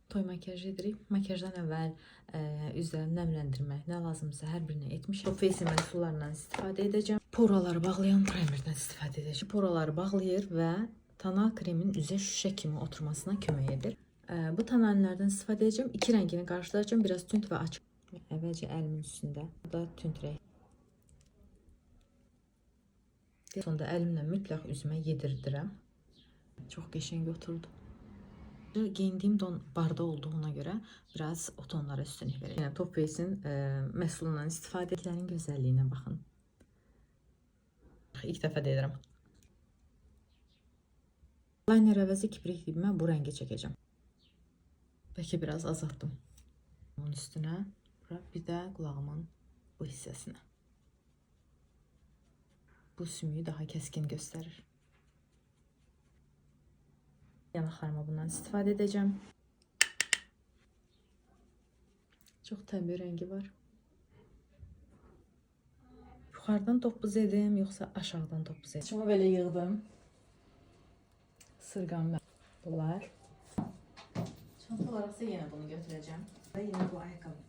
Toy makyajı edirik. Makyajdan əvvəl üzlərini nəmləndirmək nə lazımsa hər birini etmişəm. Top face məhsullarından istifadə edəcəm. Poraları bağlayan primerdən istifadə edəcəm. Poraları bağlayır və tonal kremin üzə şüşə kimi oturmasına kömək edir. Bu tonallərdən istifadə edəcəm. İki rəngini qarşılayacağım. Biraz tünd və açıq. Əvvəlcə əlimin üstündə. Bu da tünd rəng. Sonda əlimlə mütləq üzümə yedirdirəm. Çox qəşəng oturdu. Giyindiyim don barda olduğuna görə biraz o tonlara üstünlük verəcəm. Yəni Top Face'in məhsulundan istifadə edilən gözəlliyinə baxın. İlk dəfə də edirəm. Liner əvəzi kibrit dibimə bu rəngi çəkəcəm. Bəlkə biraz azaltdım. Onun üstünə bir də qulağımın bu hissəsinə. Bu sümüyü daha kəskin göstərir. Yanaqlarıma bundan istifadə edəcəm. Çox təbii rəngi var. Yuxarıdan topuz edim, yoxsa aşağıdan topuz edim? Saçımı belə yığdım. Sırğam bunlar. Çanta olaraqsa yenə bunu götürəcəm. Və yenə bu ayaqqabı.